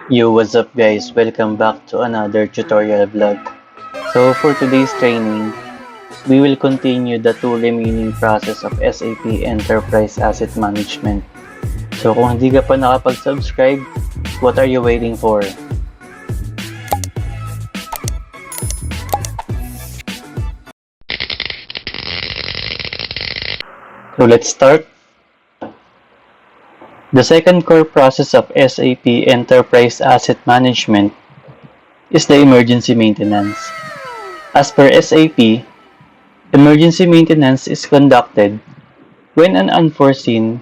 Yo, what's up guys? Welcome back to another tutorial vlog. So for today's training, we will continue the two remaining process of SAP Enterprise Asset Management. So kung hindi ka pa nakapag-subscribe, what are you waiting for? So let's start. The second core process of SAP Enterprise Asset Management is the emergency maintenance. As per SAP, emergency maintenance is conducted when an unforeseen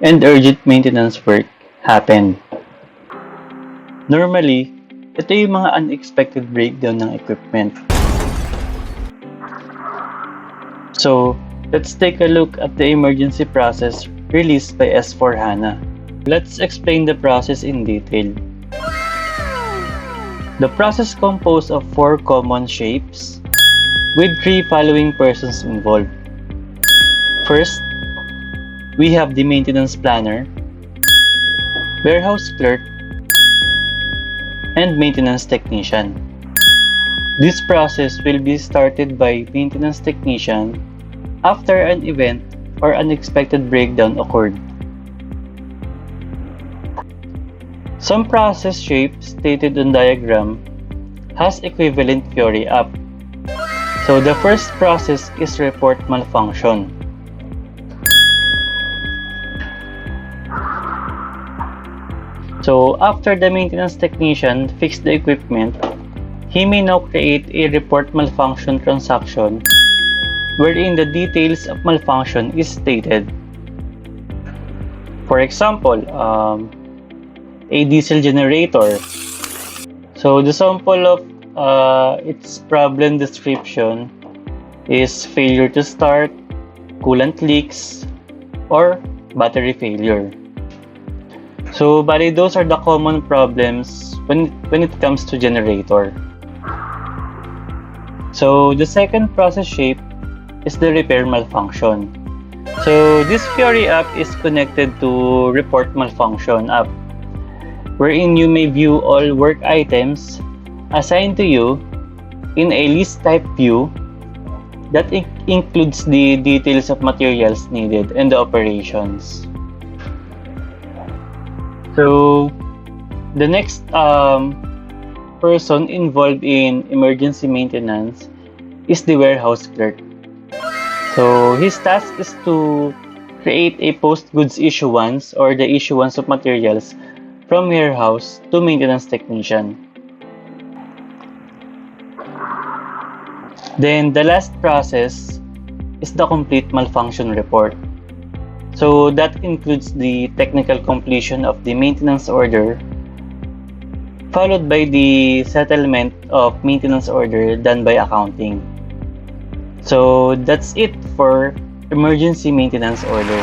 and urgent maintenance work happen. Normally, ito yung mga unexpected breakdown ng equipment. So, let's take a look at the emergency process released by S/4HANA. Let's explain the process in detail. The process composed of 4 common shapes with 3 following persons involved. First, we have the maintenance planner, warehouse clerk, and maintenance technician. This process will be started by maintenance technician after an event or unexpected breakdown occurred. Some process shape stated on diagram has equivalent theory up. So the first process is report malfunction. So after the maintenance technician fix the equipment, he may now create a report malfunction transaction wherein the details of malfunction is stated. For example, a diesel generator. So the sample of its problem description is failure to start, coolant leaks, or battery failure. So bali, those are the common problems when it comes to generator. So the second process shape is the repair malfunction. So this Fiori app is connected to report malfunction app, wherein you may view all work items assigned to you in a list type view that includes the details of materials needed and the operations. So the next person involved in emergency maintenance is the warehouse clerk. So his task is to create a post-goods issuance or the issuance of materials from warehouse to maintenance technician. Then the last process is the complete malfunction report. So that includes the technical completion of the maintenance order, followed by the settlement of maintenance order done by accounting. So that's it for emergency maintenance order.